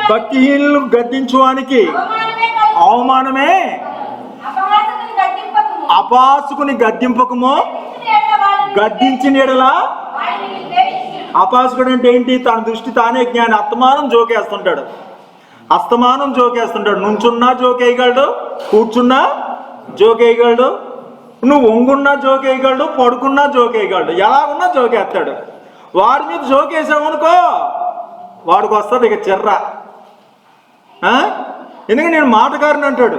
భక్తిహీనులు గద్దించువానికి అవమానమే, అపాసుకుని గద్దింపకము, గద్దించిన ఎడల. అపాసుకుడు అంటే ఏంటి? తన దృష్టి తానే జ్ఞాని. అస్తమానం జోకేస్తుంటాడు, అస్తమానం జోకేస్తుంటాడు. నుంచున్నా జోకేయగలడు, కూర్చున్నా జోకేయగలడు, నువ్వు ఒంగున్నా జోకేయగలడు, పడుకున్నా జోకేయగలడు, ఎలా ఉన్నా జోకేస్తాడు. వాడి మీద జోకేసామనుకో వాడికి వస్తుంది ఇక చిర్ర. ఎందుకంటే నేను మాటగారిని అంటాడు.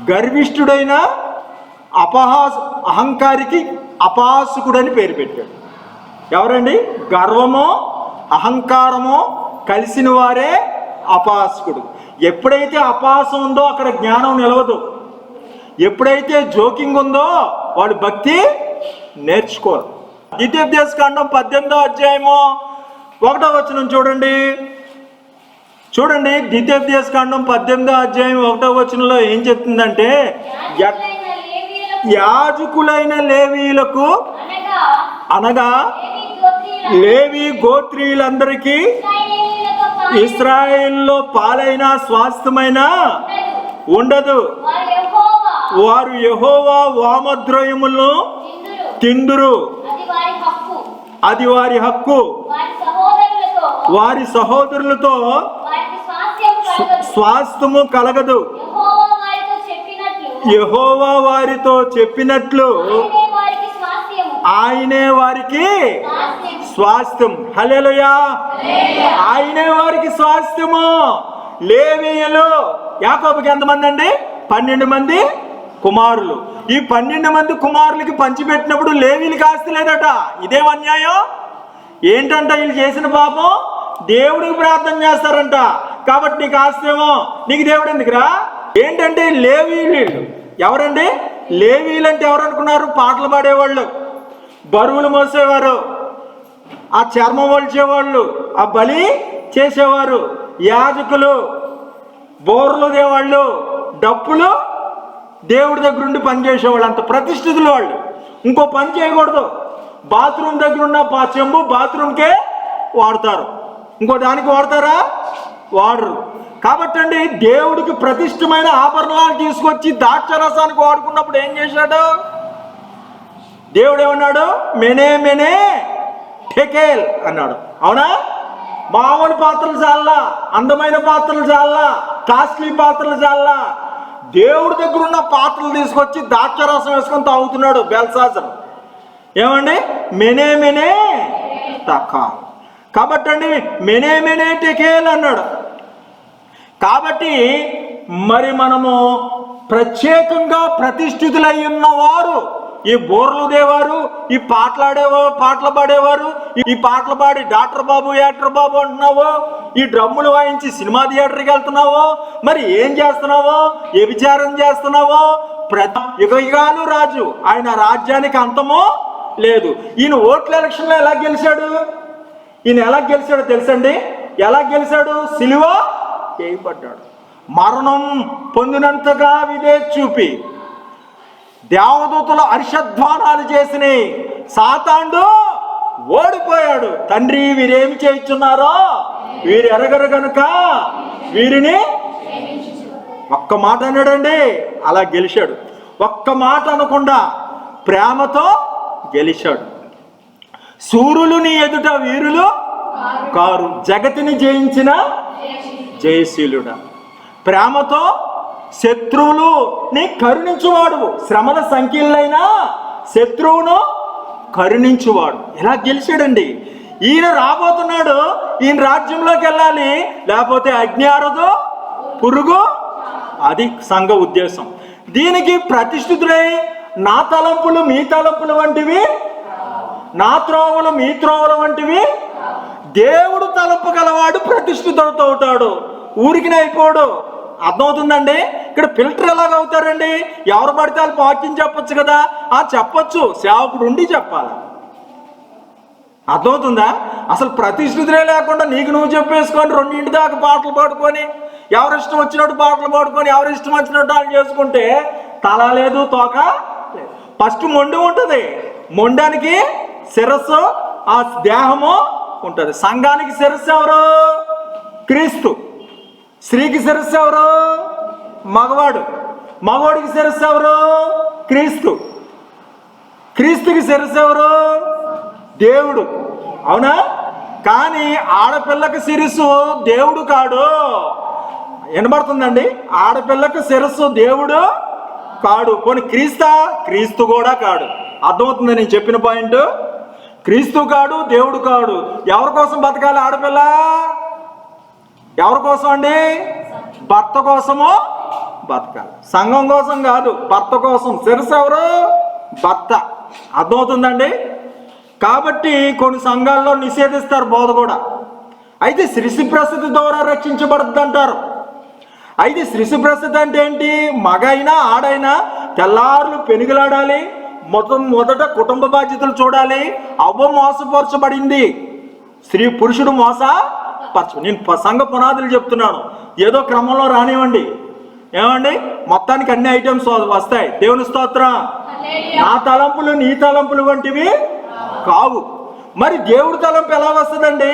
గర్విష్ఠుడైన అహంకారికి అపాసుకుడని పేరు పెట్టాడు. ఎవరండి? గర్వమో అహంకారమో కలిసిన వారే అపాసుకుడు. ఎప్పుడైతే అపాసం ఉందో అక్కడ జ్ఞానం నిలవదు. ఎప్పుడైతే జోకింగ్ ఉందో వాడు భక్తి నేర్చుకోరు. ద్వితీయోపదేశకాండం 18వ అధ్యాయము 1వ వచనం చూడండి. ద్వితీయోపదేశకాండం 18వ అధ్యాయం 1వ వచనంలో ఏం చెప్తుందంటే, యాజకులైన లేవీయులకు అనగా లేవీ గోత్రీయులందరికీ ఇశ్రాయేలులో పాలైన స్వాస్థ్యమైన ఉండదు. వారు యెహోవా వామద్రోయములను తిందురు, అది వారి హక్కు. వారి సహోదరులతో స్వాస్థ్యము కలగదు. యెహోవా వారితో చెప్పినట్లు ఆయనే వారికి స్వాస్థ్యం. హల్లెలూయా! ఆయనే వారికి స్వాస్థ్యము. లేవీయులు, యాకోబుకి ఎంతమంది అండి? 12 మంది కుమారులు. ఈ 12 మంది కుమారులకి పంచిపెట్టినప్పుడు లేవీలకి ఆస్తి లేదట. ఇదేం అన్యాయం! ఏంటంట వీళ్ళు చేసిన పాపం? దేవుడికి ప్రార్థన చేస్తారంట, కాబట్టి నీకు ఆస్తి ఏమో, నీకు దేవుడు ఎందుకురా? ఏంటంటే లేవీలు. ఎవరండి లేవీలు అంటే? ఎవరు అనుకున్నారు? పాటలు పాడేవాళ్ళు, బరువులు మోసేవారు, ఆ చర్మం ఒలిచేవాళ్ళు, ఆ బలి చేసేవారు, యాజకులు, బోర్లు దేవాళ్ళు, డప్పులు దేవుడి దగ్గర ఉండి పనిచేసేవాళ్ళు. అంత ప్రతిష్ఠితులు వాళ్ళు. ఇంకో పని చేయకూడదు. బాత్రూమ్ దగ్గర ఉన్న చెంబు బాత్రూమ్కే వాడతారు, ఇంకో దానికి వాడతారా? వాడరు. కాబట్టి అండి దేవుడికి ప్రతిష్టమైన ఆభరణాలు తీసుకొచ్చి ద్రాక్షరసానికి వాడుకున్నప్పుడు ఏం చేశాడు దేవుడు? ఏమన్నాడు? మెనే మెనే టెకేల్ అన్నాడు. అవునా? మామూలు పాత్రలు చాలా, అందమైన పాత్రలు చాలా, కాస్ట్లీ పాత్రలు చాలా. దేవుడి దగ్గర ఉన్న పాత్రలు తీసుకొచ్చి ద్రాక్షరసం వేసుకొని తాగుతున్నాడు బెల్సాజర్. ఏమండి? మెనే మెనే తకా. కాబట్టి అండి మెనే మెనే టెకేల్ అన్నాడు. కాబట్టి మరి మనము ప్రత్యేకంగా ప్రతిష్ఠితులై ఉన్నవారు, ఈ బోర్లు దేవారు, ఈ పాటలు పాడేవారు, ఈ పాటలు పాడి డాక్టర్ బాబు యాక్టర్ బాబు అంటున్నావో, ఈ డ్రమ్ములు వాయించి సినిమా థియేటర్కి వెళ్తున్నావో, మరి ఏం చేస్తున్నావో, ఏ విచారం చేస్తున్నావో, యుగాలు రాజు, ఆయన రాజ్యానికి అంతమో లేదు. ఈయన ఓట్ల ఎలక్షన్లో ఎలా గెలిచాడు? ఈయన ఎలా గెలిచాడో తెలుసండి? ఎలా గెలిచాడు? సిలువ చేయబడ్డాడు, మరణం పొందినంతగా విధేయత చూపి, దేవదూతలు హర్షధ్వానాలు చేసినాయి, సాతానుడు ఓడిపోయాడు. తండ్రి వీరేమి చేయుచున్నారో వీరు ఎరగరు గనుక వీరిని. ఒక్క మాట అన్నాడండి, అలా గెలిచాడు. ఒక్క మాట అనకుండా ప్రేమతో గెలిచాడు. సూర్యులు నీ ఎదుట వీరులు కారు, జగతిని జయించిన జయశీలుడా. ప్రేమతో శత్రువులుని కరుణించువాడు, శ్రమల సంఖ్యలైనా శత్రువును కరుణించువాడు. ఇలా గెలిచాడండి. ఈయన రాబోతున్నాడు, ఈయన రాజ్యంలోకి వెళ్ళాలి, లేకపోతే అగ్ని ఆరదు, పురుగు. అది సంఘ ఉద్దేశం. దీనికి ప్రతిష్ఠితుడై నా తలంపులు మీ తలంపులు వంటివి, నా త్రోవలు మీ త్రోవలు వంటివి. దేవుడు తలంపు గలవాడు ప్రతిష్ఠితుడితో అవుతాడు, ఊరికి అయిపోడు. అర్థమవుతుందండి? ఇక్కడ ఫిల్టర్ ఎలాగవుతారండి? ఎవరు పడితే వాళ్ళు వాక్యం చెప్పొచ్చు కదా. చెప్పొచ్చు, సేవకుడు ఉండి చెప్పాలి. అర్థమవుతుందా? అసలు ప్రతిష్ఠితులే లేకుండా నీకు నువ్వు చెప్పేసుకొని 2 దాకా పాటలు పాడుకొని, ఎవరిష్టం వచ్చినట్టు పాటలు పాడుకొని, ఎవరిష్టం వచ్చినట్టు వాళ్ళు చేసుకుంటే తల లేదు, తోక లేదు. ఫస్ట్ మొండి ఉంటుంది. మొండానికి శిరస్సు, ఆ దేహము ఉంటుంది. సంఘానికి శిరస్సు ఎవరు? క్రీస్తు. స్త్రీకి శిరస్సు ఎవరు? మగవాడు. మగవాడికి శిరస్సు ఎవరు? క్రీస్తు. క్రీస్తుకి శిరస్సు ఎవరు? దేవుడు. అవునా? కానీ ఆడపిల్లకి శిరస్సు దేవుడు కాడు. వినబడుతుందండి? ఆడపిల్లకి శిరస్సు దేవుడు కాడు. పోనీ క్రీస్తు కూడా కాడు. అర్థమవుతుంది నేను చెప్పిన పాయింట్? క్రీస్తు కాడు, దేవుడు కాడు. ఎవరి కోసం బతకాలి ఆడపిల్ల? ఎవరి కోసం అండి? భర్త కోసము బతకాలి. సంఘం కోసం కాదు, భర్త కోసం. శిరస్సు ఎవరు? భర్త. అర్థమవుతుందండి? కాబట్టి కొన్ని సంఘాల్లో నిషేధిస్తారు బోధ కూడా. అయితే శిశు ప్రసూతి ద్వారా రక్షించబడుతుంది అంటారు. అయితే శిశు ప్రసూతి అంటే ఏంటి? మగ అయినా ఆడైనా తెల్లారులు పెనుగులాడాలి, మొదట కుటుంబ బాధ్యతలు చూడాలి. అవ్వ మోసపరచబడింది, పురుషుడు మోసపరచ. నేను సంఘ పునాదులు చెప్తున్నాను, ఏదో క్రమంలో రానివ్వండి. ఏమండి? మొత్తానికి అన్ని ఐటమ్స్ వస్తాయి. దేవుని స్తోత్రం. నా తలంపులు నీ తలంపులు వంటివి కావు. మరి దేవుడు తలంపు ఎలా వస్తుందండి?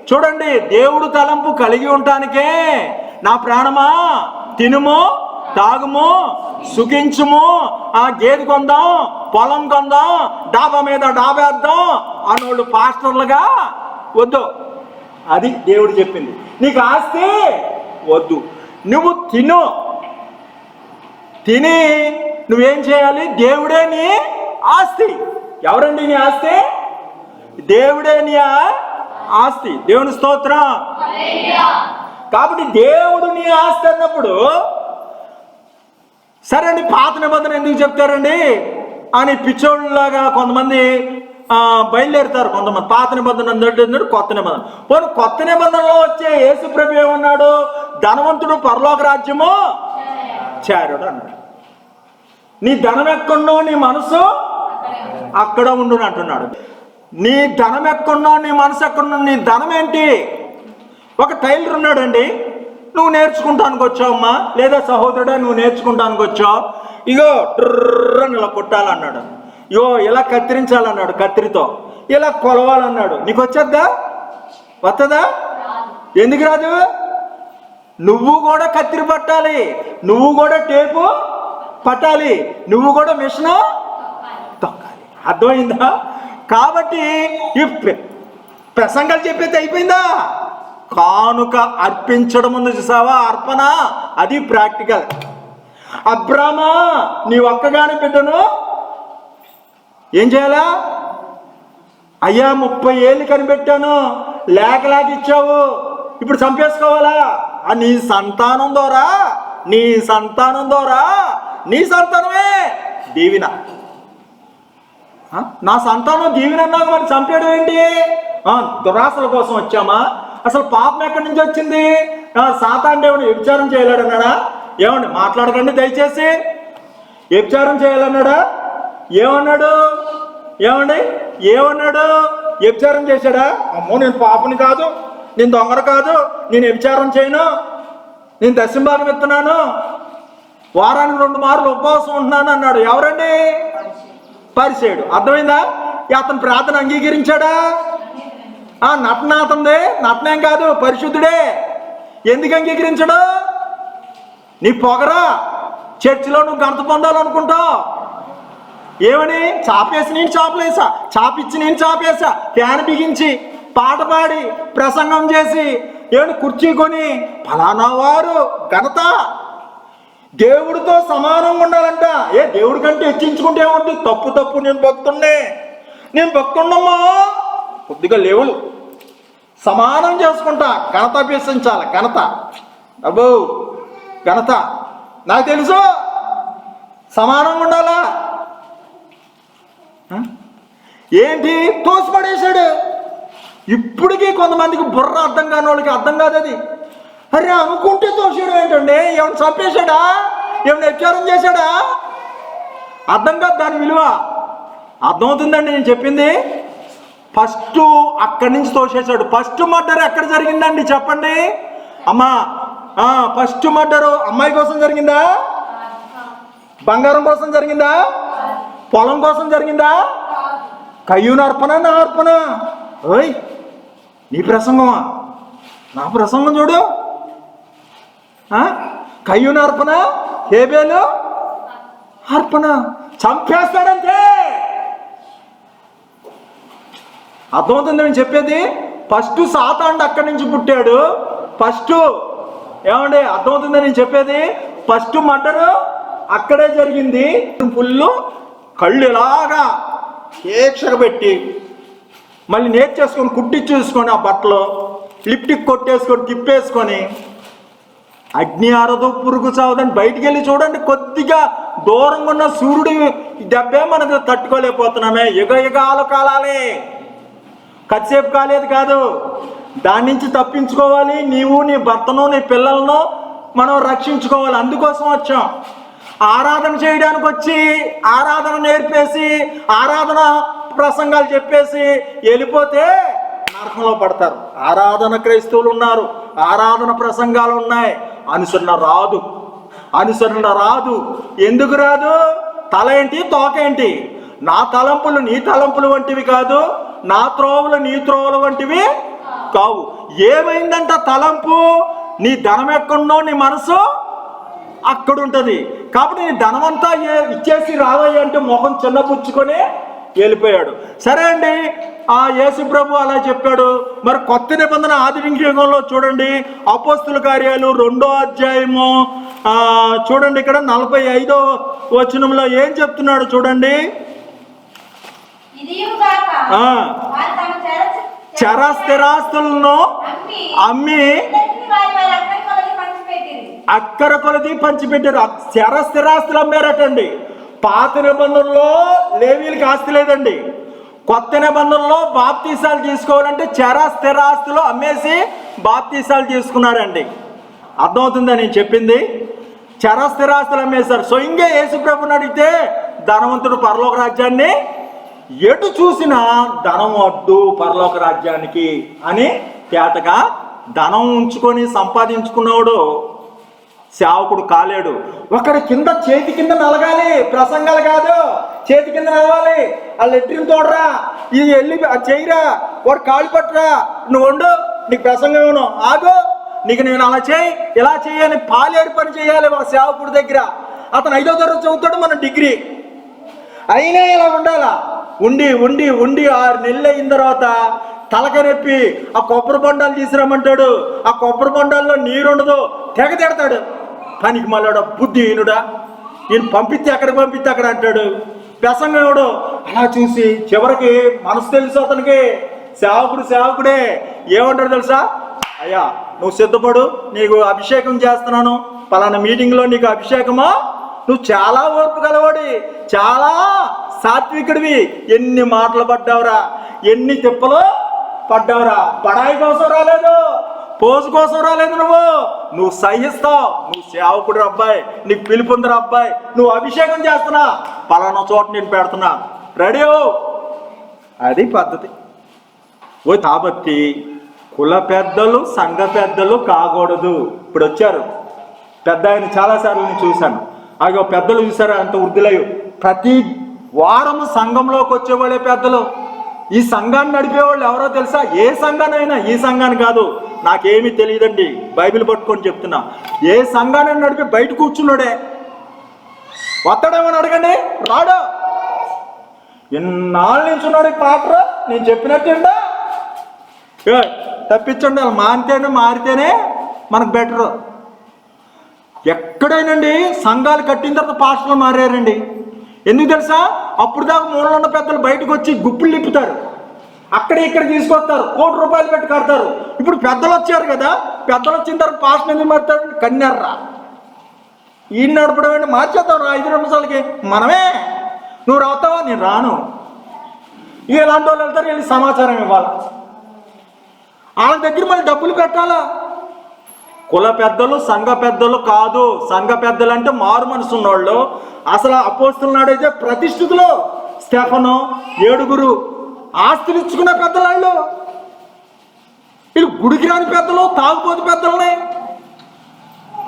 చూడండి, దేవుడు తలంపు కలిగి ఉండటానికే నా ప్రాణమా తినుము తాగుము సుఖించుము, ఆ గేదె కొందాం, పొలం కొందాం, డాబా మీద డాబేద్దాం అన్నోళ్ళు పాస్టర్లుగా వద్దు. అది దేవుడు చెప్పింది. నీకు ఆస్తి వద్దు, నువ్వు తిని నువ్వేం చేయాలి? దేవుడే నీ ఆస్తి. ఎవరండి నీ ఆస్తి? దేవుడే నీ ఆస్తి. దేవుని స్తోత్రం. కాబట్టి దేవుడు నీ ఆస్తి అన్నప్పుడు సరే అండి, పాత నిబంధన ఎందుకు చెప్తారండి అని పిచ్చోళ్ళలాగా కొంతమంది బయలుదేరుతారు. కొంతమంది పాత నిబంధన అన్నాడు, కొత్త నిబంధన. పోనీ కొత్త నిబంధనలో వచ్చే యేసు ప్రభు ఏమన్నాడు? ధనవంతుడు పరలోక రాజ్యము చేరుడు అన్నాడు. నీ ధనం ఎక్కడో నీ మనసు అక్కడ ఉండును అంటున్నాడు. నీ ధనం ఎక్కడో నీ మనసు ఎక్కడో. నీ ధనం ఏంటి? ఒక టైలర్ ఉన్నాడండి, నువ్వు నేర్చుకుంటానికి వచ్చావమ్మా, లేదా సహోదరుడా నువ్వు నేర్చుకుంటానికి వచ్చావు. ఇగో డ్రని ఇలా కొట్టాలన్నాడు, ఇగో ఇలా కత్తిరించాలన్నాడు, కత్తిరితో ఇలా కొలవాలన్నాడు. నీకు వచ్చేద్దా? వస్తుందా? ఎందుకు రాదు? నువ్వు కూడా కత్తిరి పట్టాలి, నువ్వు కూడా టేపు పట్టాలి, నువ్వు కూడా మిషన్ తొక్కాలి. అర్థమైందా? కాబట్టి ఈ ప్రసంగాలు చెప్పేది అయిపోయిందా? కానుక అర్పించడం ఉంది చూసావా, అర్పణ, అది ప్రాక్టికల్. అబ్రామా, నీ ఒక్కగాని బిడ్డను ఏం చేయాలా? అయ్యా 30 ఏళ్ళు కనిపెట్టాను, లేక ఇచ్చావు, ఇప్పుడు చంపేసుకోవాలా? నీ సంతానం ద్వారా నీ సంతానమే దీవెన. నా సంతానం దీవెన అన్నాక మరి చంపేయడం ఏంటి? దురాశల కోసం వచ్చామా? అసలు పాపం ఎక్కడి నుంచి వచ్చింది? సాతాను దేవుడు వ్యభిచారం చేయలేడన్నాడా? ఏమండి మాట్లాడకండి దయచేసి. వ్యభిచారం చేయాలన్నాడా? ఏమన్నాడు? ఏమన్నాడు? వ్యభిచారం చేశాడా? అమ్మో నేను పాపని కాదు, నేను దొంగర కాదు, నేను వ్యభిచారం చేయను, నేను దశంభాగం ఇస్తున్నాను, వారానికి 2 మార్లు ఉపవాసం ఉంటున్నాను అన్నాడు. ఎవరండి? పరిసేయుడు. అర్థమైందా? అతను ప్రార్థన అంగీకరించాడా? నటన అతనిదే, నటనేం కాదు, పరిశుద్ధుడే. ఎందుకు అంగీకరించడు? నీ పొగరా, చర్చిలో నువ్వు ఘనత పొందాలనుకుంటావు. ఏమని? చాపేసి నేను చాపలేసా, చాపిచ్చి నేను చాపేసా, ఫ్యాన్ బిగించి పాట పాడి ప్రసంగం చేసి ఏమని కుర్చీ కొని ఫలానా వారు ఘనత దేవుడితో సమానంగా ఉండాలంట. దేవుడి కంటే హెచ్చించుకుంటే ఏముంది? తప్పు నేను భక్తుండమ్మా, కొద్దిగా లేవులు సమానం చేసుకుంటా, ఘనత అభ్యసించాలి. ఘనత అబ్బో, ఘనత నాకు తెలుసు, సమానంగా ఉండాలా? ఏంటి? తోసిపడేశాడు. ఇప్పటికీ కొంతమందికి బుర్ర అర్థం కాని వాళ్ళకి అర్థం కాదు అది. అరే అనుకుంటే తోసేయడం ఏంటండి? ఏమైనా చంపేశాడా? ఏమైనా వ్యభిచారం చేశాడా? అర్థం కాదు దాని విలువ. అర్థమవుతుందండి నేను చెప్పింది? ఫస్ట్ అక్కడి నుంచి తోసేశాడు. ఫస్ట్ మర్డర్ ఎక్కడ జరిగిందండి చెప్పండి అమ్మా? ఫస్ట్ మర్డరు అమ్మాయి కోసం జరిగిందా? బంగారం కోసం జరిగిందా? పొలం కోసం జరిగిందా? కయ్యూను అర్పణ, నా అర్పణ. ఓయ్ నీ ప్రసంగమా? నా ప్రసంగం చూడు. కయ్యూను అర్పణ, హేబేలు అర్పణ. చంపేస్తాడంతే. అర్థమవుతుంది నేను చెప్పేది? ఫస్ట్ సాతానుడు అక్కడి నుంచి పుట్టాడు. ఫస్ట్ ఏమండి, అర్థమవుతుందా నేను చెప్పేది? ఫస్ట్ మర్డరు అక్కడే జరిగింది. ఫుల్లు కళ్ళు ఇలాగా ఏక్షగా పెట్టి మళ్ళీ నేర్చేసుకొని కుట్టించేసుకొని ఆ బట్టలు లిప్టిక్ కొట్టేసుకొని తిప్పేసుకొని అగ్ని ఆరదు పురుగు చావదని బయటికి వెళ్ళి చూడండి. కొద్దిగా దూరంగా ఉన్న సూర్యుడి దెబ్బే మనకు తట్టుకోలేకపోతున్నామే. యుగ యుగాలు కాలాలే, కత్సేపు కాలేదు కాదు. దాని నుంచి తప్పించుకోవాలి. నీవు, నీ భర్తను, నీ పిల్లలను మనం రక్షించుకోవాలి. అందుకోసం వచ్చాం. ఆరాధన చేయడానికి వచ్చి ఆరాధన నేర్పేసి ఆరాధన ప్రసంగాలు చెప్పేసి వెళ్ళిపోతే నరకంలో పడతారు. ఆరాధన క్రైస్తవులు ఉన్నారు, ఆరాధన ప్రసంగాలు ఉన్నాయి. అనుసరణ రాదు, అనుసరణ రాదు. ఎందుకు రాదు? తల ఏంటి, తోకేంటి? నా తలంపులు నీ తలంపులు వంటివి కాదు, నా త్రోవలు నీ త్రోవలు వంటివి కావు. ఏమైందంట తలంపు? నీ ధనం ఎక్కడున్నో నీ మనసు అక్కడుంటది. కాబట్టి నీ ధనమంతా ఇచ్చేసి రావయ్య అంటే మొహం చిన్నపుచ్చుకొని వెళ్ళిపోయాడు. సరే అండి, ఆ యేసు ప్రభు అలా చెప్పాడు. మరి కొత్త నిబంధన ఆది యుగంలో చూడండి, అపోస్తుల కార్యాలు 2వ అధ్యాయము చూడండి. ఇక్కడ 45వ వచనంలో ఏం చెప్తున్నాడు చూడండి. చరస్థిరాస్తులను అమ్మి అక్కర కొలది పంచిపెట్టారు. చరస్థిరాస్తులు అమ్మారటండి. పాత నిబంధనలో లేవీలకి ఆస్తి లేదండి. కొత్త నిబంధనలో బాప్తీసాలు తీసుకోవాలంటే చరస్థిరాస్తులు అమ్మేసి బాప్తీసాలు తీసుకున్నారండి. అర్థమవుతుందా నేను చెప్పింది? చరస్థిరాస్తులు అమ్మేశారు. స్వయంగా యేసు ప్రభుని అడిగితే ధనవంతుడు పరలోక రాజ్యాన్ని ఎటు చూసినా ధనం వద్దు పరలోక రాజ్యానికి అని తేటగా ధనం ఉంచుకొని సంపాదించుకున్నాడు సేవకుడు కాలేడు. ఒకడి కింద చేతి కింద నలగాలి, ప్రసంగాలు కాదు, చేతి కింద నలవాలి. ఆ లెట్రిన్ తోడరా, ఇది వెళ్ళి చేయరా, వాడు కాళ్ళు పట్టురా, నువ్వు వండు, నీకు ప్రసంగం ఇవ్వను, ఆగు, నీకు నేను అలా చేయి ఇలా చేయి అని పాలేరు పని చేయాలి ఒక సేవకుడి దగ్గర. అతను 5వ తరగతి చదువుతాడు, మన డిగ్రీ అయినా ఇలా ఉండాలా. ఉండి ఉండి ఉండి 6 నెలలు అయిన తర్వాత తలకనెప్పి ఆ కొబ్బరి బొండాలు తీసుకురామంటాడు. ఆ కొబ్బరి బొండాల్లో నీరుండదు, తెగ తిడతాడు. పనికి మళ్ళాడు, బుద్ధిహీనుడా, నేను పంపిస్తే అక్కడికి పంపిస్తే అక్కడ అంటాడు. ప్రసంగముడు అలా చూసి చివరికి మనసు తెలుసు అతనికి, సేవకుడే ఏమంటాడు తెలుసా? అయ్యా నువ్వు సిద్ధపడు, నీకు అభిషేకం చేస్తున్నాను, పలానా మీటింగ్లో నీకు అభిషేకమా, నువ్వు చాలా ఓర్పు గలవాడి, చాలా సాత్వికుడివి, ఎన్ని మాటలు పడ్డావురా, ఎన్ని తిప్పలు పడ్డావురా. బడాయి కోసం రాలేదు, పోజు కోసం రాలేదు. నువ్వు సహిస్తావు, నువ్వు సేవకుడు అబ్బాయి, నీకు పిలుపుందిరా అబ్బాయి, నువ్వు అభిషేకం చేస్తున్నా, పలానా చోట నేను పెడుతున్నా, రెడీ అవు. అది పద్ధతి. కాబట్టి కుల పెద్దలు సంఘ పెద్దలు కాకూడదు. ఇప్పుడు వచ్చారు పెద్ద ఆయన, చాలాసార్లు నేను చూశాను. అయ్యో పెద్దలు చూసారా అంత వృద్ధులయ్యో, ప్రతి వారము సంఘంలోకి వచ్చేవాళ్ళే పెద్దలు. ఈ సంఘాన్ని నడిపేవాళ్ళు ఎవరో తెలుసా? ఏ సంఘానైనా, ఈ సంఘాన్ని కాదు, నాకేమీ తెలియదండి, బైబిల్ పట్టుకొని చెప్తున్నా, ఏ సంఘాన్ని నడిపి బయట కూర్చున్నాడే, వస్తాడేమని అడగండి, రాడు. ఎన్నాళ్ళ నుంచి ఉన్నాడు పాత్ర, నేను చెప్పినట్టుండా తప్పించండి. వాళ్ళు మారితేనే మనకు బెటరు. ఎక్కడైనండి సంఘాలు కట్టిన తర్వాత పాస్టర్లు మారారండి. ఎందుకు తెలుసా? అప్పుడు దాకా మూలలో ఉన్న పెద్దలు బయటకు వచ్చి గుప్పులు నిప్పుతారు, అక్కడ ఇక్కడ తీసుకొస్తారు, ₹1,00,00,000 పెట్టి కడతారు. ఇప్పుడు పెద్దలు వచ్చారు కదా, పెద్దలు వచ్చిన తర్వాత పాస్టర్ ఎందుకు మారుతాడు? కన్యారా ఈ నడపడం మార్చేద్దాం 5 నిమిషాలకి, మనమే. నువ్వు రావుతావా? నేను రాను. ఇలాంటి వాళ్ళు వెళ్తారు, వెళ్ళి సమాచారం ఇవ్వాలి, వాళ్ళ దగ్గర మళ్ళీ డబ్బులు పెట్టాలా. కుల పెద్దలు సంఘ పెద్దలు కాదు. సంఘ పెద్దలు అంటే మారు మనసు ఉన్నవాళ్ళు. అసలు అపోస్తుల నాడైతే ప్రతిష్ఠితులు స్టెఫను 7 ఆస్తులు ఇచ్చుకున్న పెద్దలు వాళ్ళు. వీళ్ళు గుడికి రాని పెద్దలు, తాగుపోతు పెద్దలని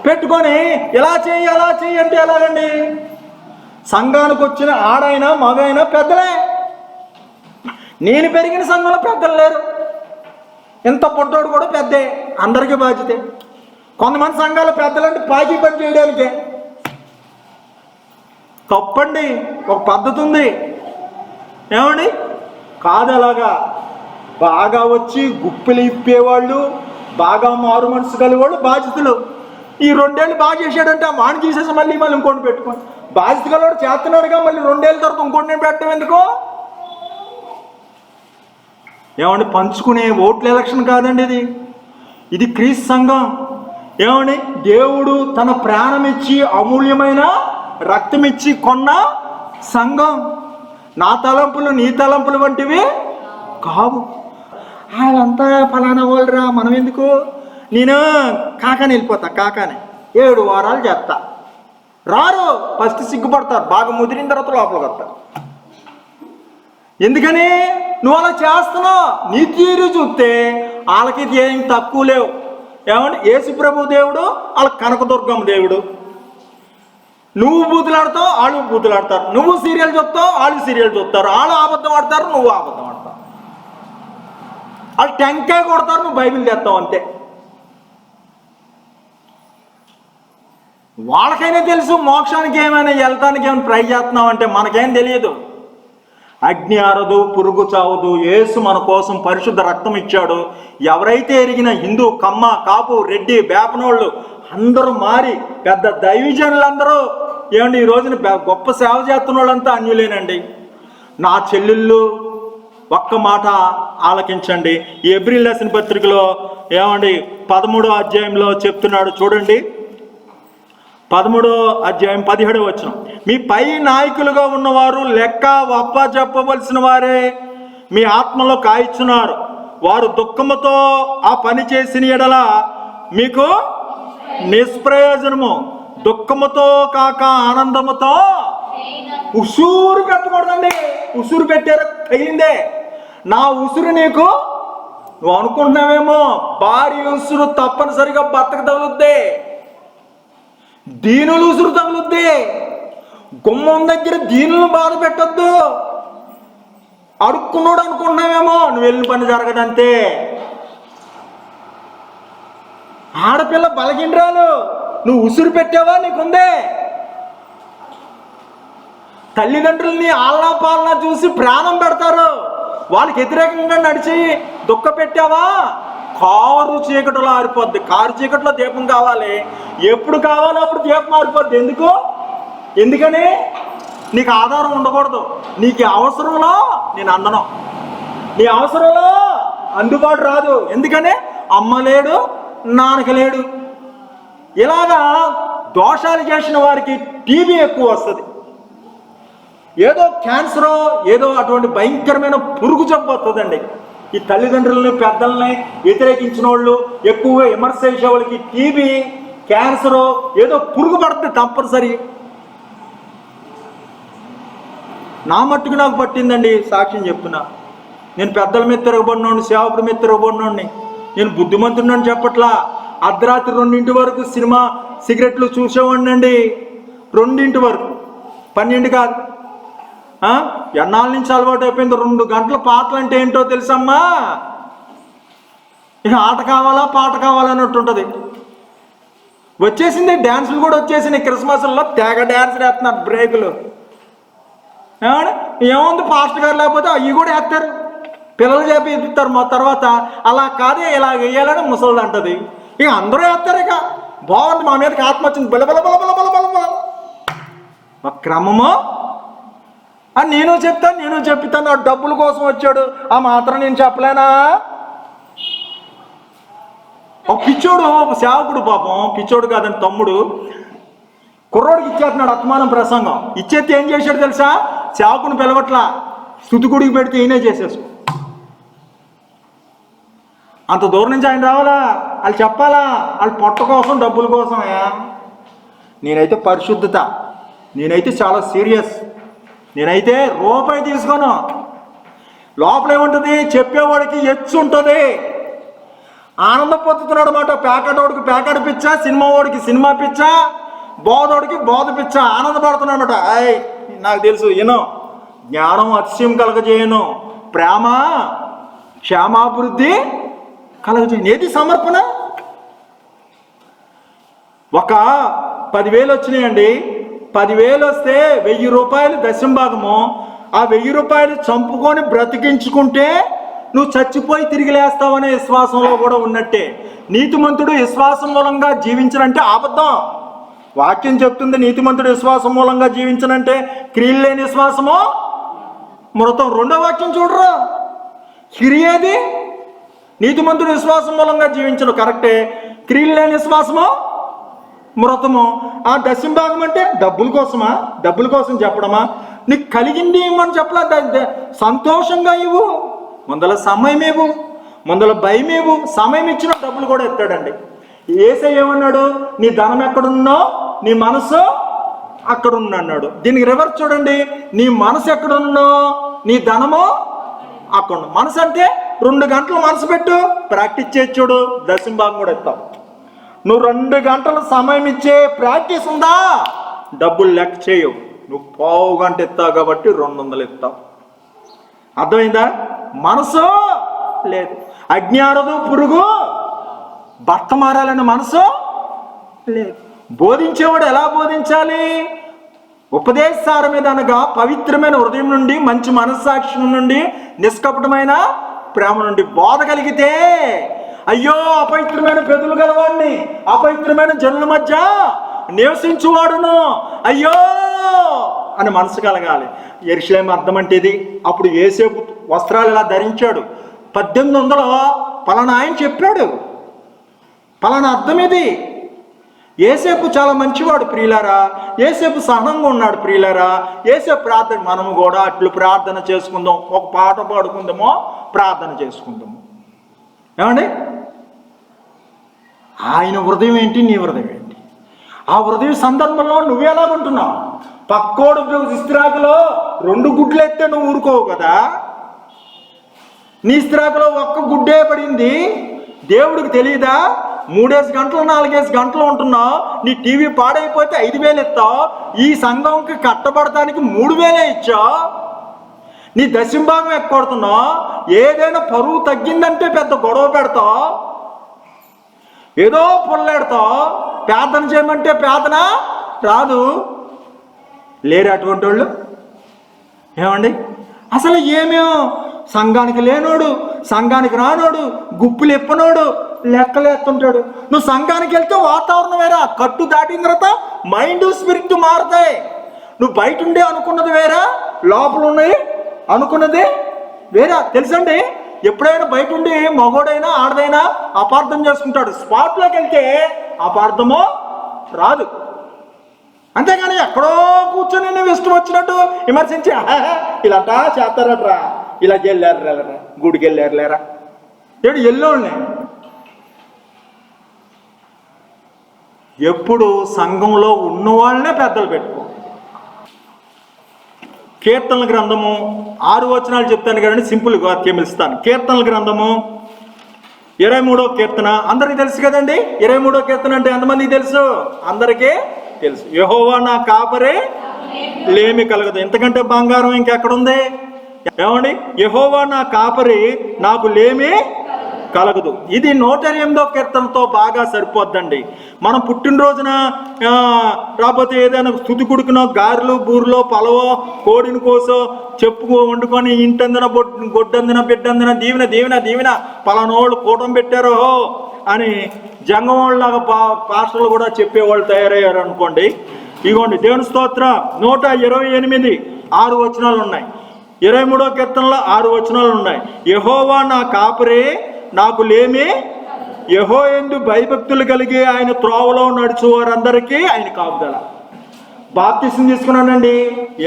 పెట్టుకొని ఇలా చేయి అలా చేయి అంటే ఎలాగండి? సంఘానికి వచ్చిన ఆడైనా మగైనా పెద్దలే. నేను పెరిగిన సంఘంలో పెద్దలు లేరు, ఎంత పొట్టోడు కూడా పెద్దే, అందరికీ బాధ్యతే. కొంతమంది సంఘాల పెద్దలంటే పాకి పని చేయడానికే. తప్పండి, ఒక పద్ధతి ఉంది. ఏమండి? కాదు అలాగా. బాగా వచ్చి గుప్పిలు ఇప్పేవాళ్ళు, బాగా మారు మనసు కలిగేవాళ్ళు బాధ్యతలు. ఈ 2 ఏళ్ళు బాగా చేశాడంటే ఆ మాట తీసేసి మళ్ళీ ఇంకోటి పెట్టుకోండి. బాధ్యత గలవాడు చేస్తున్నాడుగా, మళ్ళీ 2 ఏళ్ళ తర్వాత ఇంకోటి నేను పెట్టడం ఎందుకో? ఏమండి? పంచుకునే ఓట్ల ఎలక్షన్ కాదండి ఇది. ఇది క్రీస్తు సంఘం. ఏమండి? దేవుడు తన ప్రాణం ఇచ్చి అమూల్యమైన రక్తం ఇచ్చి కొన్న సంఘం. నా తలంపులు నీ తలంపులు వంటివి కావు. వాళ్ళంతా ఫలానా వాళ్ళరా, మనం ఎందుకు? నేను కాకాని వెళ్ళిపోతా, కాకాని 7 వారాలు చేస్తా. రారు, ఫస్ట్ సిగ్గుపడతారు, బాగా ముదిరిన తర్వాత లోపలికి వస్తారు. ఎందుకని? నువ్వు అలా చేస్తున్నావు. నీ తీరు చూస్తే వాళ్ళకి ఏం తక్కువ లేవు. ఏమంటే యేసు ప్రభు దేవుడు, వాళ్ళ కనకదుర్గమ్మ దేవుడు. నువ్వు బూతులాడతావు, వాళ్ళు బూతులాడతారు. నువ్వు సీరియల్ చూస్తావు, వాళ్ళు సీరియల్ చూస్తారు. వాళ్ళు అబద్ధం ఆడతారు, నువ్వు అబద్ధం ఆడతావు. వాళ్ళు టెంకాయ కొడతారు, నువ్వు బైబిల్ తెస్తావు. అంతే. వాళ్ళకైనా తెలుసు మోక్షానికి ఏమైనా వెళ్తానికి ఏమైనా ట్రై చేస్తున్నావు అంటే. మనకేం తెలియదు. అగ్ని ఆరదు, పురుగు చావదు. యేసు మన కోసం పరిశుద్ధ రక్తం ఇచ్చాడు. ఎవరైతే ఎరిగిన హిందూ, కమ్మ, కాపు, రెడ్డి, బేపనోళ్ళు అందరూ మారి పెద్ద దైవజనులందరూ ఏమండి ఈ రోజున గొప్ప సేవ చేస్తున్న వాళ్ళంతా అన్యులేనండి. నా చెల్లెళ్ళు ఒక్క మాట ఆలకించండి. ఈ ఏప్రిల్ లెసన్ పత్రికలో ఏమండి 13వ అధ్యాయంలో చెప్తున్నాడు చూడండి. 13వ అధ్యాయం 17వ వచనం. మీ పై నాయకులుగా ఉన్నవారు లెక్క వప్ప చెప్పవలసిన వారే మీ ఆత్మలో కాయిస్తున్నారు. వారు దుఃఖముతో ఆ పని చేసిన ఎడల మీకు నిష్ప్రయోజనము. దుఃఖముతో కాక ఆనందముతో ఉసూరు పెట్టకూడదండి. ఉసురు పెట్టారు, అయిందే. నా ఉసురు నీకు, నువ్వు అనుకుంటున్నావేమో భారీ ఉసురు తప్పనిసరిగా భర్తకు తగులుద్ది. దీనులు ఉసురు తగులుద్ది. గుమ్మం దగ్గర దీనులను బాధ పెట్టద్దు. అడుక్కున్నాడు అనుకుంటున్నావేమో, నువ్వు వెళ్ళిన పని జరగదంతే. ఆడపిల్ల బలగిండ్రాలు, నువ్వు ఉసురు పెట్టావా నీకుందే. తల్లిదండ్రుల్ని ఆలనా పాలనా చూసి ప్రాణం పెడతారు. వాళ్ళకి వ్యతిరేకంగా నడిచి దుఃఖ పెట్టావా, కారు చీకటిలో ఆరిపోద్ది. కారు చీకటిలో దీపం కావాలి. ఎప్పుడు కావాలో అప్పుడు దీపం ఆరిపోద్ది. ఎందుకని? నీకు ఆధారం ఉండకూడదు. నీకు అవసరంలో నేను అందను, నీ అవసరంలో అందుబాటు రాదు. ఎందుకని? అమ్మ లేడు, నాన్నకి లేడు. ఇలాగా దోషాలు చేసిన వారికి టీబీ ఎక్కువ వస్తుంది. ఏదో క్యాన్సరో ఏదో అటువంటి భయంకరమైన పురుగు జబ్బు వస్తుందండి. ఈ తల్లిదండ్రులని పెద్దల్ని వ్యతిరేకించిన వాళ్ళు, ఎక్కువగా విమర్శ చేసే వాళ్ళకి టీబీ, క్యాన్సరో ఏదో పురుగు పడుతుంది తప్పనిసరి. నా మట్టుకు నాకు పట్టిందండి, సాక్ష్యం చెప్తున్నా. నేను పెద్దల మీద తిరగబడినోడిని, సేవకుడి మీద తిరగబడినోడిని. నేను బుద్ధిమంతుడిని అని చెప్పట్లా. అర్ధరాత్రి 2 వరకు సినిమా సిగరెట్లు చూసేవాడినండి. 2 వరకు, 12 కాదు. ఎన్నాళ్ళ నుంచి అలవాటు అయిపోయింది. 2 గంటల పాటలు అంటే ఏంటో తెలుసమ్మా. ఇక ఆట కావాలా పాట కావాలన్నట్టు ఉంటుంది. వచ్చేసింది డ్యాన్సులు కూడా వచ్చేసినాయి. క్రిస్మస్లో తెగ డ్యాన్స్ వేస్తున్నారు, బ్రేకులు. ఏముంది, పాస్టర్ గారు లేకపోతే అవి కూడా వేస్తారు, పిల్లలు చేపిస్తారు. మా తర్వాత అలా కాదే ఇలా వేయాలని ముసలిది అంటది. ఇక అందరూ వేస్తారు. ఇక బాగుంది, మా మీదకి ఆత్మ వచ్చింది, బల బల బల బల బల బల ఒక క్రమము అని నేను చెప్తాను. ఆ డబ్బుల కోసం వచ్చాడు, ఆ మాత్రం నేను చెప్పలేనా? ఒక పిచ్చోడు, ఒక సేవకుడు, పాపం పిచ్చోడు కాదని తమ్ముడు, కుర్రోడికి ఇచ్చేస్తున్నాడు అత్మానం ప్రసంగం. ఇచ్చేస్తే ఏం చేశాడు తెలుసా? సేవకుని పిలవట్లా, స్తుతికుడికి పెడితే ఈయనే చేసేసు. అంత దూరం నుంచి ఆయన రావాలా, వాళ్ళు చెప్పాలా, వాళ్ళు పొట్ట కోసం డబ్బుల కోసమయా? నేనైతే పరిశుద్ధత, నేనైతే చాలా సీరియస్. నేనైతే రూపాయి తీసుకోను. లోపల ఏముంటుంది? చెప్పేవాడికి ఎచ్చు ఉంటుంది. ఆనంద పొందుతున్నాడు అన్నమాట. ప్యాకెటోడికి ప్యాకెట్ పిచ్చా, సినిమా వాడికి సినిమా పిచ్చా, బోధోడికి బోధ పిచ్చా, ఆనందపడుతున్నాడు అనమాట. నాకు తెలుసు, జ్ఞానం అతిశయం కలగజేయను, ప్రేమ క్షేమాభివృద్ధి కలగజేయను. ఏది సమర్పణ? ఒక 10,000 వచ్చినాయండి. 10,000 వస్తే 1,000 రూపాయలు దశంభాగము. ఆ 1,000 రూపాయలు చంపుకొని బ్రతికించుకుంటే నువ్వు చచ్చిపోయి తిరిగి లేస్తావనే విశ్వాసంలో కూడా ఉన్నట్టే. నీతిమంతుడు విశ్వాసం మూలంగా జీవించనంటే అబద్ధం. వాక్యం చెప్తుంది నీతిమంతుడు విశ్వాసం మూలంగా జీవించనంటే క్రియలు లేని విశ్వాసము మృతం. రెండో వాక్యం చూడరా, క్రియేది నీతిమంతుడు విశ్వాసం మూలంగా జీవించడు కరెక్టే, క్రియలు లేని విశ్వాసము మృతము. ఆ దశంభాగం అంటే డబ్బుల కోసమా? డబ్బుల కోసం చెప్పడమా? నీకు కలిగింది ఇవ్వమని చెప్పలా, సంతోషంగా ఇవ్వు. ముందల సమయం ఇవ్వు, ముందల భయం ఇవ్వు. సమయం ఇచ్చిన డబ్బులు కూడా ఎత్తాడండి. యేసయ్య ఏమన్నాడు? నీ ధనం ఎక్కడున్నో నీ మనసు అక్కడున్నా అన్నాడు. దీనికి రివర్స్ చూడండి, నీ మనసు ఎక్కడున్నో నీ ధనము అక్కడ. మనసు అంటే 2 గంటలు మనసు పెట్టు, ప్రాక్టీస్ చేసి చూడు, దశంభాగం కూడా ఎత్తావు. నువ్వు 2 గంటలు సమయం ఇచ్చే ప్రాక్టీస్ ఉందా, డబ్బులు లెక్క చేయవు. నువ్వు 1/2 గంట ఎత్తావు కాబట్టి 200 ఎత్తావు. అర్థమైందా? మనసు లేదు. అజ్ఞానదు పురుగు భర్త మారాలన్న మనసు లేదు. బోధించేవాడు ఎలా బోధించాలి? ఉపదేశారం మీద అనగా పవిత్రమైన హృదయం నుండి, మంచి మనస్సాక్షి నుండి, నిష్కపటమైన ప్రేమ నుండి బోధ కలిగితే, అయ్యో అపవిత్రమైన పెదవులు గలవాడిని, అపవిత్రమైన జనుల మధ్య నివసించువాడును, అయ్యో అని మనసు కలగాలి. యెరూషలేము అర్థం అంటే ఇది. అప్పుడు యోసేపు వస్త్రాలు ఇలా ధరించాడు. 1800 పలానా ఆయన చెప్పాడు, పలానా అర్థం ఇది. యోసేపు చాలా మంచివాడు ప్రియులారా, యోసేపు సహనంగా ఉన్నాడు ప్రియులారా. యోసేపు ప్రార్థన, మనము కూడా అట్లు ప్రార్థన చేసుకుందాం. ఒక పాట పాడుకుందామో ప్రార్థన చేసుకుందాము. ఏమండి? ఆయన హృదయం ఏంటి, నీ హృదయం ఏంటి? ఆ హృదయ సందర్భంలో నువ్వెలాగుంటున్నావు? పక్కోడు ఇస్త్రాకులో 2 గుడ్లు ఎత్తే నువ్వు ఊరుకోవు కదా. నీ ఇస్త్రాకులో 1 గుడ్డే పడింది, దేవుడికి తెలియదా? 3 గంటలు 4 గంటలు ఉంటున్నావు. నీ టీవీ పాడైపోతే 5,000 ఇస్తావు. ఈ సంఘంకి కట్టబడటానికి 3,000 ఇచ్చావు. నీ దశంభాగం ఎక్కొడుతున్నావు. ఏదైనా పరువు తగ్గిందంటే పెద్ద గొడవ పెడతావు, ఏదో పొల్లాడతావు. ప్రార్థన చేయమంటే ప్రార్థన రాదు. లేరు అటువంటి వాళ్ళు. ఏమండి? అసలు ఏమేమో సంఘానికి లేనోడు, సంఘానికి రానోడు, గుప్పులు ఎప్పనోడు లెక్కలు ఎత్తుంటాడు. నువ్వు సంఘానికి వెళ్తే వాతావరణం వేరా, కట్టు దాటిన తర్వాత మైండ్ స్పిరిట్ మారుతాయి. నువ్వు బయట ఉండే అనుకున్నది వేరా, లోపల ఉన్నాయి అనుకున్నది వేరా. తెలుసండి, ఎప్పుడైనా బయట ఉండి మగోడైనా ఆడదైనా అపార్థం చేసుకుంటాడు. స్పాట్లోకి వెళ్తే అపార్థమో రాదు. అంతేగాని ఎక్కడో కూర్చొని నువ్వు ఇష్టం వచ్చినట్టు విమర్శించి ఇలాంటా చేస్తారట్రా, ఇలా వెళ్ళారులేరా, గుడికి వెళ్ళారులేరా, ఏడు ఎల్లోళ్ళని. ఎప్పుడు సంఘంలో ఉన్నవాళ్ళనే పెద్దలు పెట్టుకో. కీర్తనల గ్రంథము 6 వచనాలు చెప్తాను కదండి, సింపుల్గా వాక్యం ఇస్తాను. కీర్తనల గ్రంథము 23వ కీర్తన అందరికీ తెలుసు కదండి. 23వ కీర్తన అంటే ఎంతమందికి తెలుసు? అందరికీ తెలుసు. యెహోవా నా కాపరే, లేమి కలగదు. ఎంతకంటే బంగారం ఇంకెక్కడుంది? ఏమండి? యెహోవా నా కాపరి, నాకు లేమి కలగదు. ఇది 108వ కీర్తనతో బాగా సరిపోద్దండి. మనం పుట్టినరోజున రాకపోతే ఏదైనా స్తుతి కుడుకునో, గారెలు బూరులో పలవో, కోడిని కోసో చెప్పుకో వండుకొని, ఇంటందిన గొడ్డందిన బిడ్డందిన దీవెన దీవెన దీవెన పలానోళ్ళు కూటం పెట్టారో అని జంగవాళ్ళలాగా పాస్టర్లు కూడా చెప్పేవాళ్ళు తయారయ్యారు అనుకోండి. ఇగోండి దేవుని స్తోత్రం. 128 6 వచనాలు ఉన్నాయి. 23వ కీర్తనలో 6 వచనాలు ఉన్నాయి. యెహోవా నా కాపరే, నాకు లేమి, యెహోవాయందు భయభక్తులు కలిగి ఆయన త్రోవలో నడుచు వారందరికీ ఆయన కాపుదల. బాప్తిసం తీసుకున్నానండి,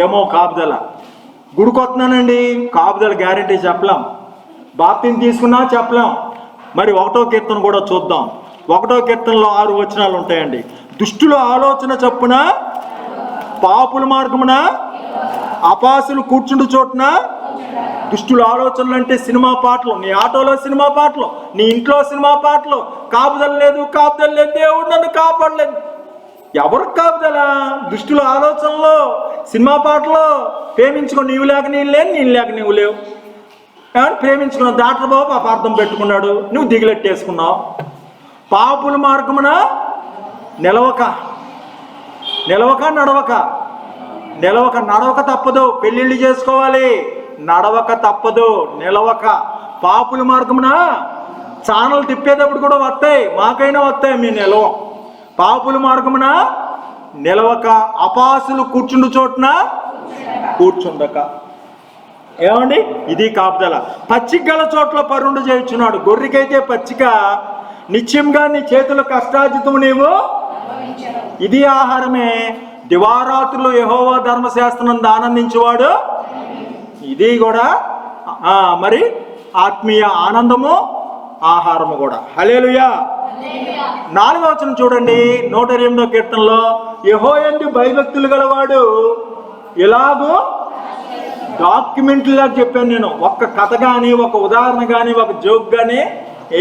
ఏమో కాపుదల. గుడికి వస్తున్నానండి, కాపుదల గ్యారెంటీ చెప్పలేం. బాప్తిసం తీసుకున్నా చెప్పలేం. మరి 1వ కీర్తన కూడా చూద్దాం. 1వ కీర్తనలో 6 వచనాలు ఉంటాయండి. దుష్టుల ఆలోచన చొప్పున, పాపుల మార్గమున, అపాసులు కూర్చుండు చోటున. దుష్టుల ఆలోచనలు అంటే సినిమా పాటలు, నీ ఆటోలో సినిమా పాటలు, నీ ఇంట్లో సినిమా పాటలు. కాపుదల లేదు, కాపుదల లేదు, దేవుడు నన్ను కాపాడలేదు. ఎవరికి కాపుదల? దుష్టుల ఆలోచనలో, సినిమా పాటలో. ప్రేమించుకో, నీవు లేక నేను లేను, నేను లేక నీవు లేవు. ప్రేమించుకున్నావు, డాక్టర్ బాబు అపార్థం పెట్టుకున్నాడు, నువ్వు దిగులెట్టేసుకున్నావు. పాపుల మార్గమున నిలవక నడవక తప్పదు. పెళ్ళిళ్ళు చేసుకోవాలి, నడవక తప్పదు. నిలవక పాపుల మార్గమున ఛానల్ తిప్పేటప్పుడు కూడా వస్తాయి, మాకైనా వస్తాయి, మీ నిలవం. పాపుల మార్గమున నిలవక, అపాసులు కూర్చుండు చోటున కూర్చుండక. ఏమండి, ఇది కాపుదల. పచ్చిక గల చోట్ల పరుండు చేయుచున్నాడు. గొర్రెకైతే పచ్చిక, నిత్యంగా నీ చేతుల కష్టార్జితము నీవు. ఇది ఆహారమే, దివారాత్రులు యెహోవా ధర్మశాస్త్రం ఆనందించేవాడు. ఇది కూడా మరి ఆత్మీయ ఆనందము, ఆహారము కూడా. హల్లెలూయా. 4వ వచనం చూడండి, 128వ కీర్తనలో, యెహోవాయందు భయభక్తులు గలవాడు ఎలాగూ డాక్యుమెంట్లా చెప్పాను నేను. ఒక్క కథ కానీ, ఒక ఉదాహరణ కానీ, ఒక జోక్ కానీ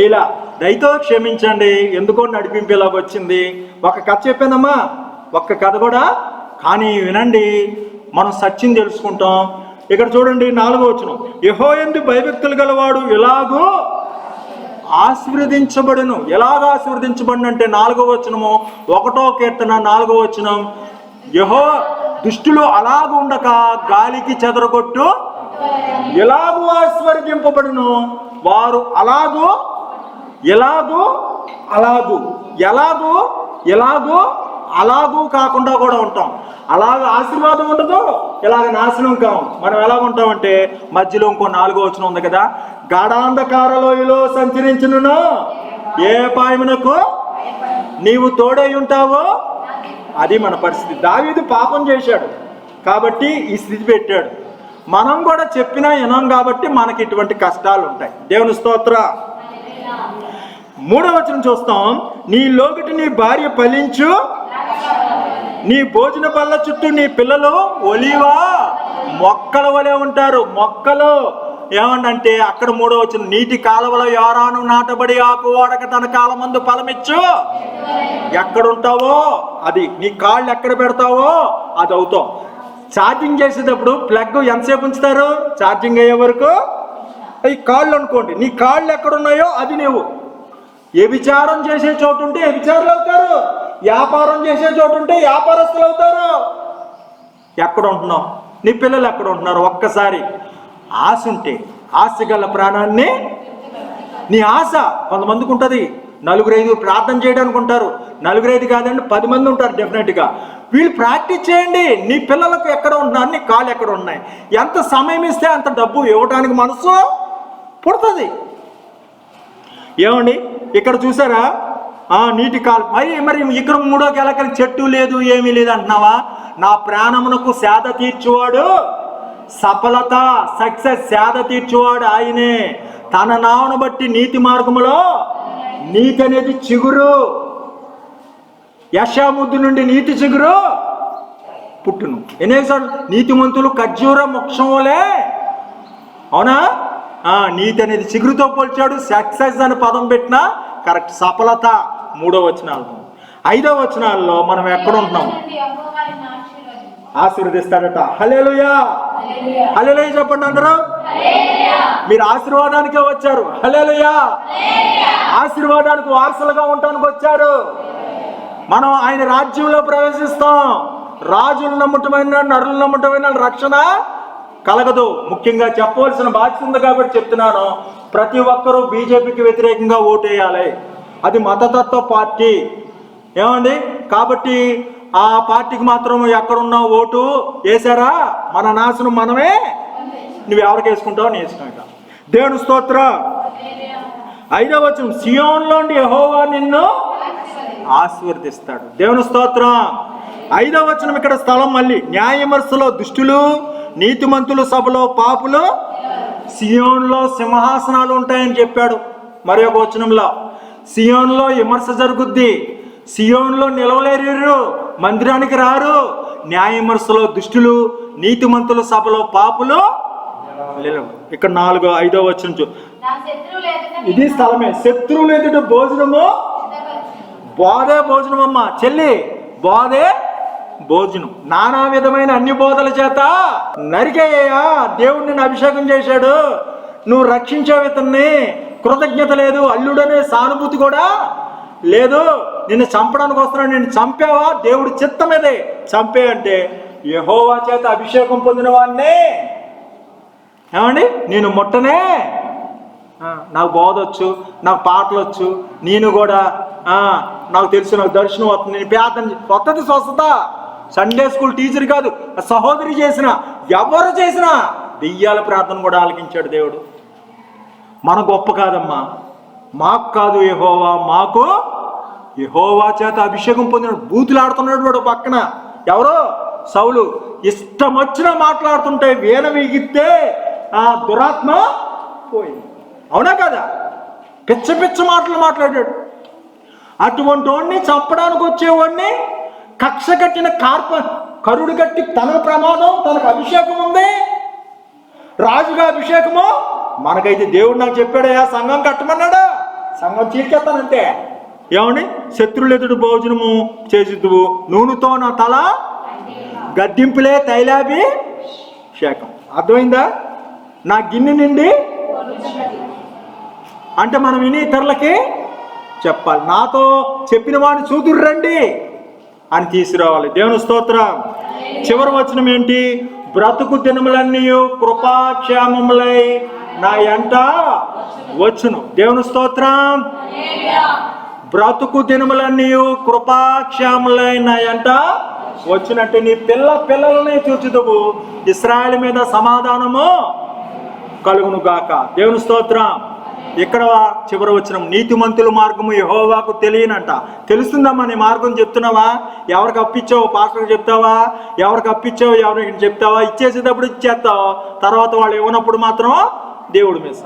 ఇలా దయతో క్షమించండి, ఎందుకో నడిపింపు ఇలాగ వచ్చింది. ఒక కథ చెప్పానమ్మా, ఒక్క కథ కూడా, కానీ వినండి, మనం సత్యం తెలుసుకుంటాం. ఇక్కడ చూడండి 4వ వచనం, యెహోవాయందు భయభక్తులు గలవాడు ఎలాగూ ఆశీర్వదించబడును. ఎలాగ ఆశీర్వదించబడును అంటే 4వ వచనము 1వ కీర్తన 4వ వచనం, యెహోవా దుష్టులు అలాగూ ఉండక గాలికి చెదరగొట్టు ఎలాగూ ఆశీర్వదింపబడును. వారు అలాగూ కాకుండా కూడా ఉంటాం. అలాగ ఆశీర్వాదం ఉండదు, ఇలాగ నాశనం కావు. మనం ఎలాగ ఉంటామంటే, మధ్యలో ఇంకో 4వ వచనం ఉంది కదా, గాఢాంధకార లోయలో సంచరించును ఏ పాయమునకు నీవు తోడై ఉంటావో. అది మన పరిస్థితి. దావీదు పాపం చేశాడు కాబట్టి ఈ స్థితి పెట్టాడు. మనం కూడా చెప్పినా వినం కాబట్టి మనకి ఇటువంటి కష్టాలు ఉంటాయి. దేవుని స్తోత్ర. 3వ వచనం చూస్తాం, నీ లోగిటి నీ భార్య ఫలించు, నీ భోజన బల్ల చుట్టూ నీ పిల్లలు ఒలీవా మొక్కల వలె ఉంటారు. మొక్కలు ఏమంటే అక్కడ 3వ వచనం, నీటి కాలువలో యోరాను నాటబడి ఆకు వాడక తన కాలమందు ఫలమిచ్చు. ఎక్కడుంటావో అది, నీ కాళ్ళు ఎక్కడ పెడతావో అది అవుతావు. ఛార్జింగ్ చేసేటప్పుడు ప్లగ్ ఎంతసేపు ఉంచుతారు? ఛార్జింగ్ అయ్యే వరకు. ఈ కాళ్ళు అనుకోండి, నీ కాళ్ళు ఎక్కడున్నాయో అది నువ్వు. వ్యభిచారం చేసే చోటు ఉంటే వ్యభిచారులు అవుతారు, వ్యాపారం చేసే చోటు ఉంటే వ్యాపారస్తులు అవుతారు. ఎక్కడ ఉంటున్నావు? నీ పిల్లలు ఎక్కడ ఉంటున్నారు? ఒక్కసారి ఆశ ఉంటే, ఆశ గల ప్రాణాన్ని, నీ ఆశ కొంతమందికి ఉంటుంది. 4-5 ప్రార్థన చేయడానికి ఉంటారు, 4-5 కాదండి 10 మంది ఉంటారు డెఫినెట్గా. వీళ్ళు ప్రాక్టీస్ చేయండి. నీ పిల్లలకు ఎక్కడ ఉంటున్నారు, నీ కాళ్ళు ఎక్కడ ఉన్నాయి. ఎంత సమయం ఇస్తే అంత డబ్బు ఇవ్వడానికి మనసు పుడుతుంది. ఏమండి, ఇక్కడ చూసారా నీటి కాలు. మరి ఇక్కడ 3వ గెలకని చెట్టు లేదు, ఏమీ లేదు అంటున్నావా? నా ప్రాణమునకు సేద తీర్చువాడు, సఫలత, సక్సెస్, సేద తీర్చువాడు ఆయనే. తన నామను బట్టి నీతి మార్గములో, నీతి అనేది చిగురు, యశాముద్దు నుండి నీతి చిగురు పుట్టును. ఎన్నిసార్లు నీతిమంతులు ఖర్జూర మోక్షంలే, అవునా? నీతి అనేది చిగురుతో పోల్చాడు. సక్సెస్ అని పదం పెట్టినా కరెక్ట్. సఫలత 3వ వచనాలు. 5వ వచనాల్లో మనం ఎక్కడ ఉంటున్నాం? ఆశీర్వదిస్తాడట. హల్లెలూయా, హల్లెలూయా చెప్పండి అందరూ. మీరు ఆశీర్వాదానికే వచ్చారు. హల్లెలూయా. ఆశీర్వాదానికి వారసులుగా ఉండటానికి వచ్చారు. మనం ఆయన రాజ్యంలో ప్రవేశిస్తాం. రాజులు నమ్మటమైన, నరులు నమ్మటమైన రక్షణ కలగదు. ముఖ్యంగా చెప్పవలసిన బాధ్యత ఉంది కాబట్టి చెప్తున్నాను. ప్రతి ఒక్కరూ బీజేపీకి వ్యతిరేకంగా ఓటేయాలి. అది మతతత్వ పార్టీ. ఏమండి, కాబట్టి ఆ పార్టీకి మాత్రం ఎక్కడున్నా ఓటు వేసారా, మన నాశనం మనమే. నువ్వు ఎవరికి వేసుకుంటావు, నీ ఇష్టం. దేవుని స్తోత్ర. 5వ వచనం, సియోనులోని యెహోవా నిన్ను ఆశీర్వదిస్తాడు. దేవుని స్తోత్రం. 5వ వచనం ఇక్కడ స్థలం మళ్ళీ, న్యాయవిమర్శలో దుష్టులు, నీతిమంతులు సభలో పాపులు, సియోనులో సింహాసనాలు ఉంటాయని చెప్పాడు. మరి ఒక వచనంలో సియోనులో విమర్శ జరుగుద్ది, సియోనులో నిలవలేరు, మందిరానికి రారు. న్యాయ విమర్శలో దుష్టులు, నీతిమంతుల సభలో పాపులు. ఇక్కడ 4-5వ వచనం ఇది స్థలమే. శత్రువులు ఎదుట భోజనము, బోధే భోజనం. అమ్మ చెల్లి, బోధే భోజనం. నానా విధమైన అన్ని బోధల చేత నరికేయ్యా. దేవుడిని అభిషేకం చేశాడు, నువ్వు రక్షించావు ఇతన్ని. కృతజ్ఞత లేదు, అల్లుడనే సానుభూతి కూడా లేదు. నిన్ను చంపడానికి వస్తున్నాడు, నిన్ను చంపావా? దేవుడి చిత్తమేదే చంపే అంటే యెహోవా చేత అభిషేకం పొందిన వాడినే ఏమండి నేను ముట్టనే. నాకు బోధవచ్చు, నాకు పాటలు వచ్చు, నేను కూడా నాకు తెలుసు, నాకు దర్శనం వస్తుంది, నేను ప్రార్థన వస్తుంది, స్వస్థత. సండే స్కూల్ టీచర్ కాదు, సహోదరి చేసిన, ఎవరు చేసినా దెయ్యాల ప్రార్థన కూడా ఆలకించాడు దేవుడు. మన గొప్ప కాదమ్మా, మాకు కాదు యెహోవా, మాకు యెహోవా చేత అభిషేకం పొందిన. బూతులు ఆడుతున్నాడు వాడు పక్కన, ఎవరో సౌలు. ఇష్టం వచ్చినా మాట్లాడుతుంటే వీణ వీగిస్తే ఆ దురాత్మ పోయింది. అవునా కదా? పిచ్చ పిచ్చ మాటలు మాట్లాడాడు. అటువంటి వాడిని చంపడానికి వచ్చేవాడిని కక్ష కట్టిన కరుడు కట్టి తనకు ప్రమాదం, తనకు అభిషేకం ఉంది, రాజుగా అభిషేకము. మనకైతే దేవుడు నాకు చెప్పాడయా సంఘం కట్టమన్నాడా, సంఘం చీల్చేస్తానంతే. ఏమండి? శత్రువులు ఎదుడు భోజనము చేసిద్దువు, నూనెతో నా తల గద్దింపులే తైలాభిషేకం. అర్థమైందా? నా గిన్నె నిండి అంటే మనం విని ఇతరులకి చెప్పాలి. నాతో చెప్పిన వాడిని చూదుర్రండి అని తీసుకురావాలి. దేవుని స్తోత్రం. చివరి వచనం ఏంటి? బ్రతుకు దినములన్నీ కృపాక్షేమములై నా ఎంట వచ్చును. దేవుని స్తోత్రం. బ్రతుకు దినములన్నీ కృపాక్షేమములై నా ఎంట వచ్చినట్టు నీ పిల్లలని చూచుదువు, ఇశ్రాయేలు మీద సమాధానము కలుగును గాక. దేవుని స్తోత్రం. ఇక్కడ చివరి వచనం, నీతిమంతుల మార్గము యెహోవాకు తెలియనంట. తెలుస్తుందమ్మా నీ మార్గం? చెప్తున్నావా? ఎవరికి అప్పించావు? పాస్టర్కి చెప్తావా? ఎవరికి అప్పించావు? ఎవరికి చెప్తావా? ఇచ్చేసేటప్పుడు ఇచ్చేస్తావు, తర్వాత వాళ్ళు ఇవ్వనప్పుడు మాత్రం దేవుడి మీద.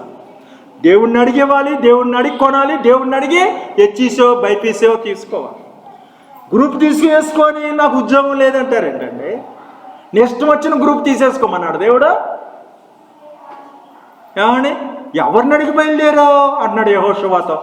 దేవుడిని అడిగి ఇవ్వాలి, దేవుడిని అడిగి కొనాలి, దేవుడిని అడిగి హెచ్ఈసో బైపీసో తీసుకోవాలి. గ్రూప్ తీసుకేసుకొని నాకు ఉద్యోగం లేదంటారేంటండి? ఇష్టం వచ్చిన గ్రూప్ తీసేసుకోమన్నాడు దేవుడు. ఏమని? ఎవరిని అడిగి బయలుదేరావు అన్నాడు యెహోషువతో.